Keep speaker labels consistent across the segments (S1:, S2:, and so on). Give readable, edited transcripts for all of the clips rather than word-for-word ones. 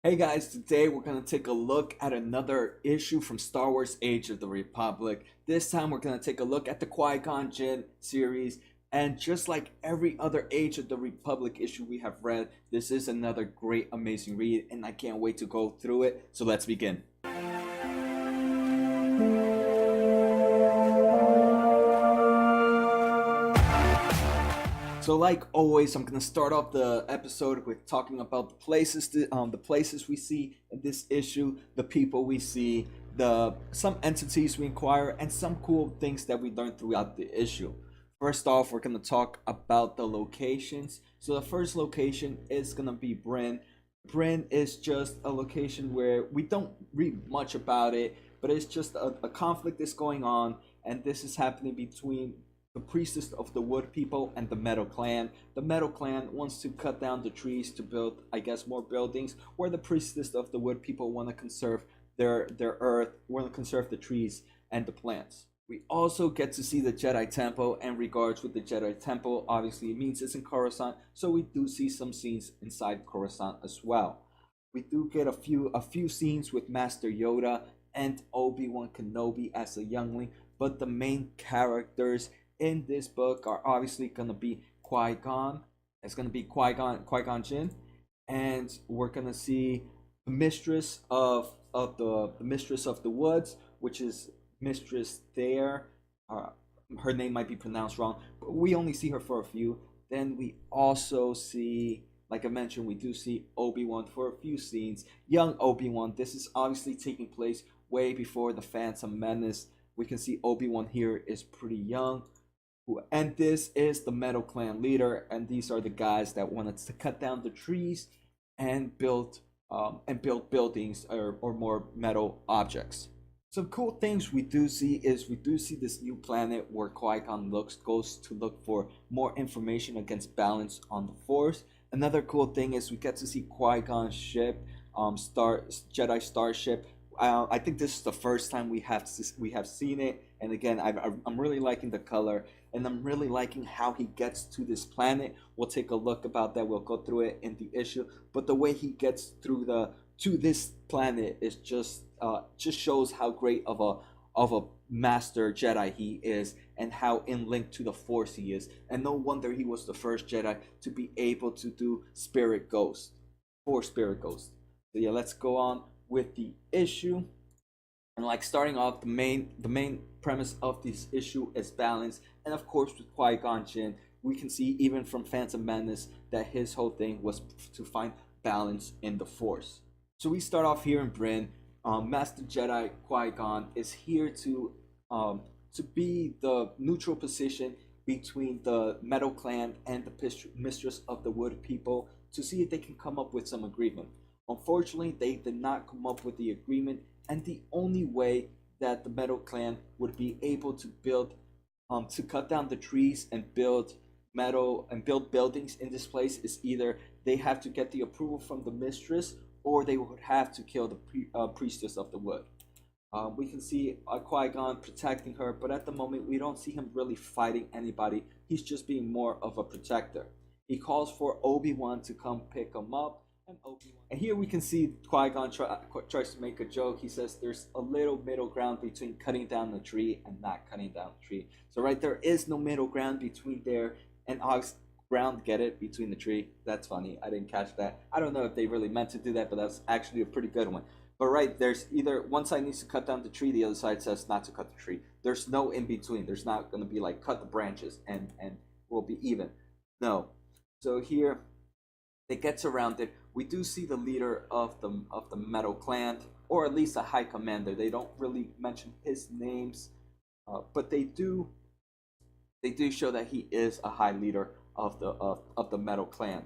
S1: Hey guys, today we're going to take a look at another issue from Star Wars Age of the Republic. This time we're going to take a look at the Qui Gon Jinn series, and just like every other Age of the Republic issue we have read, this is another great, amazing read, and I can't wait to go through it. So let's begin. So, like always, I'm gonna start off the episode with talking about the places we see in this issue, the people we see, the some entities we inquire, and some cool things that we learned throughout the issue. First off, we're gonna talk about the locations. So the first location is gonna be Bryn. Bryn is just a location where we don't read much about it, but it's just a conflict is going on, and this is happening between the priestess of the wood people and the metal clan. The metal clan wants to cut down the trees to build, I guess, more buildings, where the priestess of the wood people want to conserve their earth, want to conserve the trees and the plants. We also get to see the Jedi Temple, and regards with the Jedi Temple, obviously it means it's in Coruscant, so we do see some scenes inside Coruscant as well. We do get a few scenes with Master Yoda and Obi-Wan Kenobi as a youngling, but the main characters in this book are obviously gonna be Qui-Gon. It's gonna be Qui-Gon Jinn, and we're gonna see the mistress of the mistress of the woods, which is Mistress Thayer. Uh, Her name might be pronounced wrong, but we only see her for a few. Then we also see, like I mentioned, we do see Obi-Wan for a few scenes. Young Obi-Wan. This is obviously taking place way before the Phantom Menace. We can see Obi-Wan here is pretty young, and this is the Metal Clan leader, and these are the guys that wanted to cut down the trees and build buildings or more metal objects. Some cool things we do see is we do see this new planet where Qui-Gon goes to look for more information against balance on the Force. Another cool thing is we get to see Qui-Gon's ship, Jedi starship. I think this is the first time we have seen it, and again, I'm really liking the color, and I'm really liking how he gets to this planet. We'll take a look about that. We'll go through it in the issue, but the way he gets through the to this planet is just shows how great of a master Jedi he is, and how in link to the Force he is. And no wonder he was the first Jedi to be able to do Spirit Ghost, for Spirit Ghost. So yeah, let's go on with the issue. And like starting off, the main premise of this issue is balance, and of course with Qui-Gon Jinn, we can see even from Phantom Menace that his whole thing was to find balance in the Force. So we start off here in Bryn. Master Jedi Qui-Gon is here to be the neutral position between the Metal Clan and the Mistress of the Wood people, to see if they can come up with some agreement. Unfortunately, they did not come up with the agreement, and the only way that the Metal Clan would be able to to cut down the trees and build buildings in this place is either they have to get the approval from the mistress, or they would have to kill the priestess of the wood. We can see Qui-Gon protecting her, but at the moment we don't see him really fighting anybody. He's just being more of a protector. He calls for Obi-Wan to come pick him up, and here we can see Qui-Gon tries to make a joke. He says there's a little middle ground between cutting down the tree and not cutting down the tree. So right, there is no middle ground between there and ground, get it, between the tree. That's funny. I didn't catch that. I don't know if they really meant to do that, but that's actually a pretty good one. But right, there's either one side needs to cut down the tree, the other side says not to cut the tree. There's no in between. There's not going to be like cut the branches and we'll be even. No. So here it gets around it. We do see the leader of the Metal Clan, or at least a high commander. They don't really mention his names, but they do show that he is a high leader of the Metal Clan.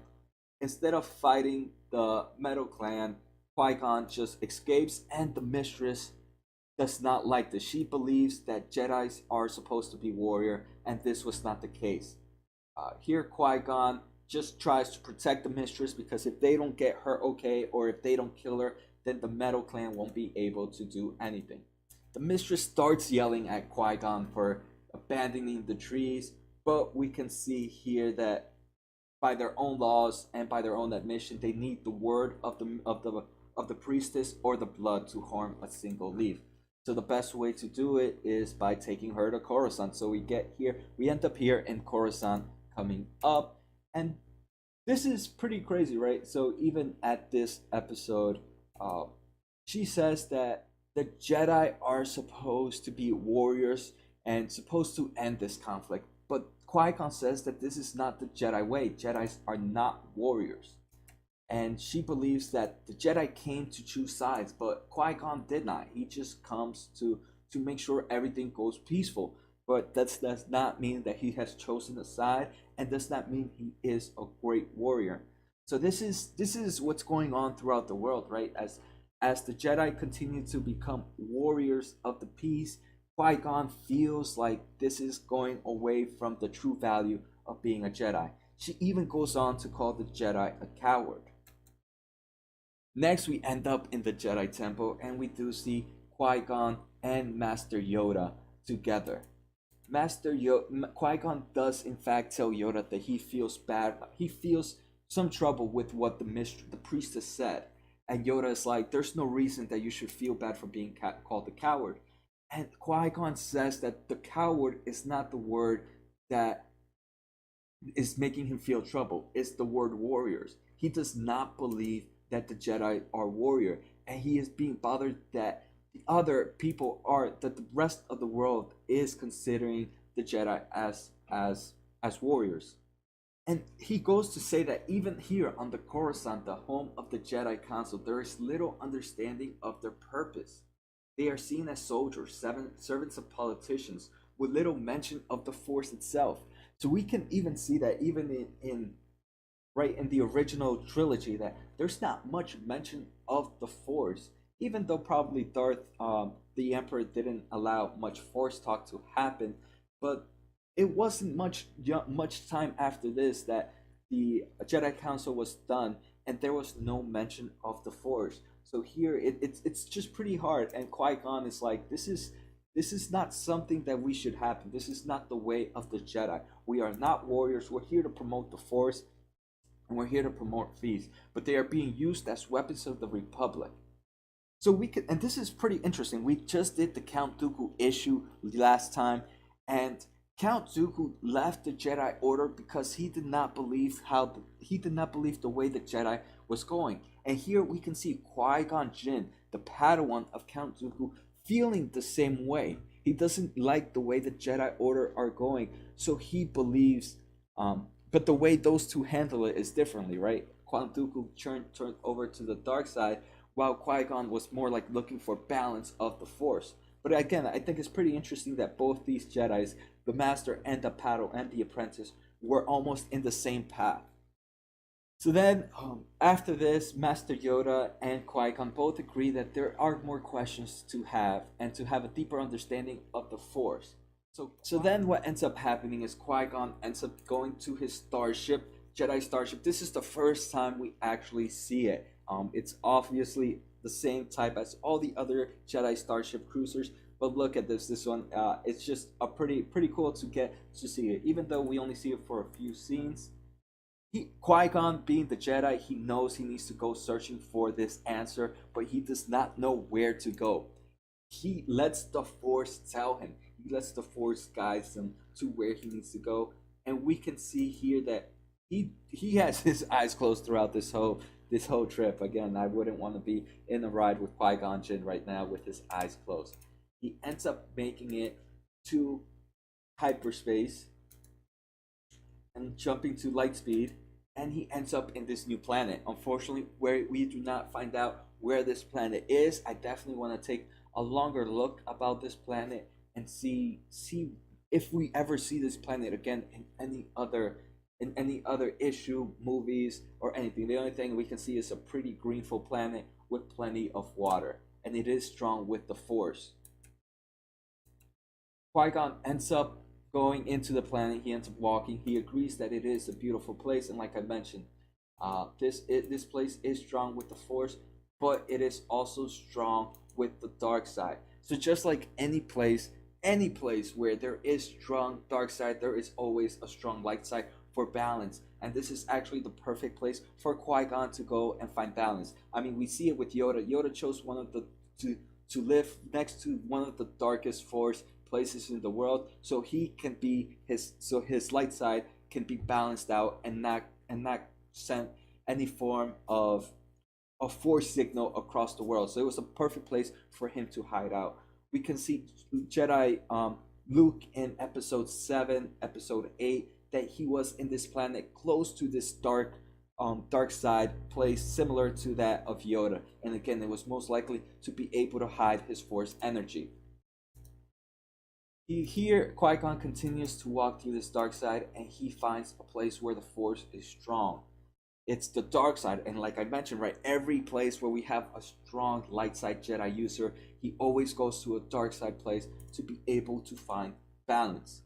S1: Instead of fighting the Metal Clan, Qui-Gon just escapes, and the mistress does not like this. She believes that Jedis are supposed to be warrior, and this was not the case. Here Qui-Gon just tries to protect the mistress, because if they don't get her okay, or if they don't kill her, then the Metal Clan won't be able to do anything. The mistress starts yelling at Qui-Gon for abandoning the trees, but we can see here that by their own laws and by their own admission, they need the word of the priestess or the blood to harm a single leaf. So the best way to do it is by taking her to Coruscant. So we end up here in Coruscant coming up, and this is pretty crazy, right? So even at this episode, uh, she says that the Jedi are supposed to be warriors and supposed to end this conflict. But Qui-Gon says that this is not the Jedi way. Jedis are not warriors. And she believes that the Jedi came to choose sides, but Qui-Gon did not. He just comes to make sure everything goes peaceful. But that does not mean that he has chosen a side, and does not mean he is a great warrior. So this is what's going on throughout the world, right? As the Jedi continue to become warriors of the peace, Qui-Gon feels like this is going away from the true value of being a Jedi. She even goes on to call the Jedi a coward. Next, we end up in the Jedi Temple, and we do see Qui-Gon and Master Yoda together. Qui-Gon does in fact tell Yoda that he feels bad. He feels some trouble with what the priestess said, and Yoda is like, "There's no reason that you should feel bad for being called a coward." And Qui-Gon says that the coward is not the word that is making him feel trouble. It's the word warriors. He does not believe that the Jedi are warrior, and he is being bothered that the rest of the world is considering the Jedi as warriors. And he goes to say that even here on the Coruscant, the home of the Jedi Council, there is little understanding of their purpose. They are seen as soldiers, servants of politicians, with little mention of the Force itself. So we can even see that even in the original trilogy, that there's not much mention of the Force, even though probably the Emperor didn't allow much Force talk to happen. But it wasn't much time after this that the Jedi Council was done, and there was no mention of the Force. So here it's just pretty hard, and Qui-Gon is like, this is not something that we should happen. This is not the way of the Jedi. We are not warriors. We're here to promote the Force, and we're here to promote peace. But they are being used as weapons of the Republic. So and this is pretty interesting. We just did the Count Dooku issue last time, and Count Dooku left the Jedi Order because he did not believe the way the Jedi was going. And here we can see Qui-Gon Jinn, the Padawan of Count Dooku, feeling the same way. He doesn't like the way the Jedi Order are going, so he believes. But the way those two handle it is differently, right? Count Dooku turned over to the dark side, while Qui-Gon was more like looking for balance of the Force. But again, I think it's pretty interesting that both these Jedis, the Master and the Padawan and the Apprentice, were almost in the same path. So then, after this, Master Yoda and Qui-Gon both agree that there are more questions to have, and to have a deeper understanding of the Force. So then what ends up happening is Qui-Gon ends up going to his starship, Jedi starship. This is the first time we actually see it. It's obviously the same type as all the other Jedi starship cruisers, but look at this one. It's just a pretty cool to get to see it, even though we only see it for a few scenes. Qui-Gon, being the Jedi, he knows he needs to go searching for this answer, but he does not know where to go. He lets the Force tell him. He lets the Force guide him to where he needs to go, and we can see here that he has his eyes closed throughout this whole trip. Again, I wouldn't want to be in a ride with Qui-Gon Jinn right now with his eyes closed. He ends up making it to hyperspace and jumping to light speed, and he ends up in this new planet. Unfortunately, where we do not find out where this planet is. I definitely want to take a longer look about this planet and see if we ever see this planet again in any other issue, movies, or anything. The only thing we can see is a pretty greenful planet with plenty of water, and it is strong with the Force. Qui-Gon ends up going into the planet. He ends up walking. He agrees that it is a beautiful place, and like I mentioned, this place is strong with the Force, but it is also strong with the dark side. So just like any place where there is strong dark side, there is always a strong light side for balance, and this is actually the perfect place for Qui-Gon to go and find balance. I mean, we see it with Yoda. Yoda chose one of the to live next to one of the darkest force places in the world, so he can be his light side can be balanced out and not send any form of a force signal across the world. So it was a perfect place for him to hide out. We can see Jedi Luke in episode 7, episode 8, that he was in this planet close to this dark side place similar to that of Yoda. And again, it was most likely to be able to hide his force energy. Here, Qui-Gon continues to walk through this dark side, and he finds a place where the force is strong. It's the dark side, and like I mentioned, right, every place where we have a strong light side Jedi user, he always goes to a dark side place to be able to find balance.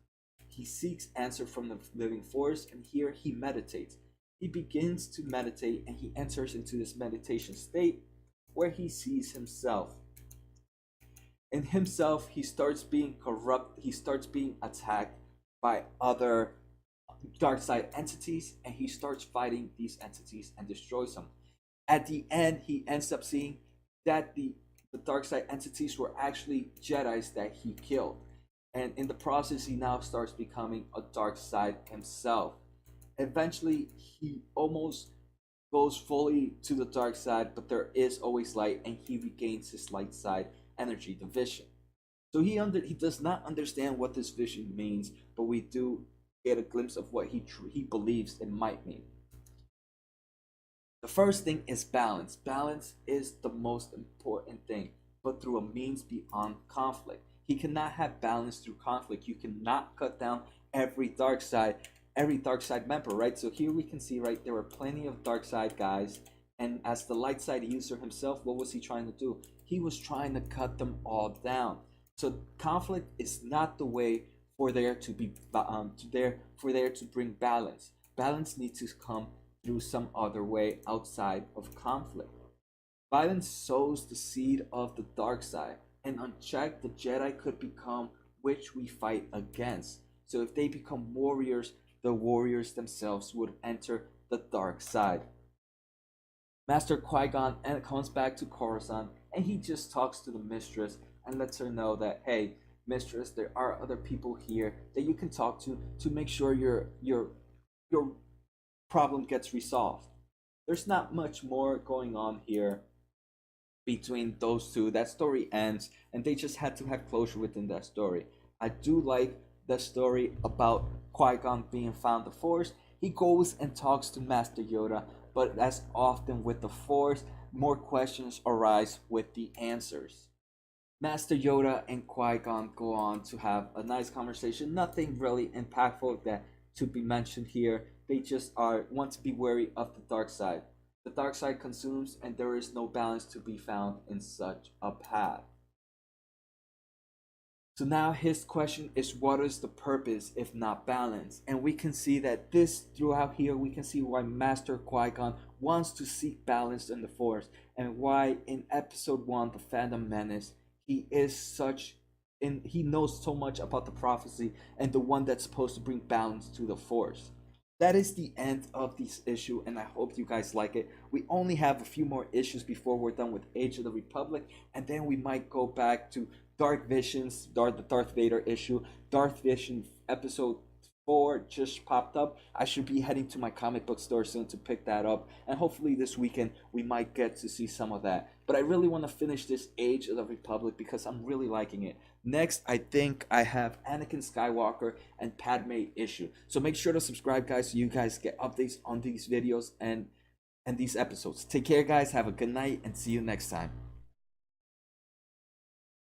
S1: He seeks answer from the living force, and here he meditates. He begins to meditate, and he enters into this meditation state where he sees himself. In himself, he starts being corrupt, he starts being attacked by other dark side entities, and he starts fighting these entities and destroys them. At the end, he ends up seeing that the dark side entities were actually Jedis that he killed, and in the process he now starts becoming a dark side himself. Eventually he almost goes fully to the dark side, but there is always light, and he regains his light side energy, the vision. So he does not understand what this vision means, but we do get a glimpse of what he believes it might mean. The first thing is balance. Balance is the most important thing, but through a means beyond conflict. He cannot have balance through conflict. You cannot cut down every dark side member, right? So here we can see, right, there were plenty of dark side guys, and as the light side user himself, what was he trying to do? He was trying to cut them all down. So conflict is not the way for there to be to bring balance. Balance needs to come through some other way outside of conflict. Violence sows the seed of the dark side, and unchecked, the Jedi could become which we fight against. So if they become warriors, the warriors themselves would enter the dark side. Master Qui-Gon comes back to Coruscant, and he just talks to the mistress and lets her know that, hey, mistress, there are other people here that you can talk to make sure your problem gets resolved. There's not much more going on here between those two. That story ends, and they just had to have closure within that story. I do like the story about Qui-Gon being found the Force. He goes and talks to Master Yoda, but as often with the Force, more questions arise with the answers. Master Yoda and Qui-Gon go on to have a nice conversation. Nothing really impactful that to be mentioned here. They just want to be wary of the dark side. The dark side consumes, and there is no balance to be found in such a path. So now his question is, what is the purpose if not balance? And we can see that this throughout here, we can see why Master Qui-Gon wants to seek balance in the Force, and why in episode 1, The Phantom Menace, he knows so much about the prophecy and the one that's supposed to bring balance to the Force. That is the end of this issue, and I hope you guys like it. We only have a few more issues before we're done with Age of the Republic, and then we might go back to Dark Visions, the Darth Vader issue. Darth Vision episode 4 just popped up. I should be heading to my comic book store soon to pick that up, and hopefully this weekend we might get to see some of that. But I really want to finish this Age of the Republic because I'm really liking it. Next, I think I have Anakin Skywalker and Padme issue. So make sure to subscribe, guys, so you guys get updates on these videos and these episodes. Take care, guys. Have a good night, and see you next time.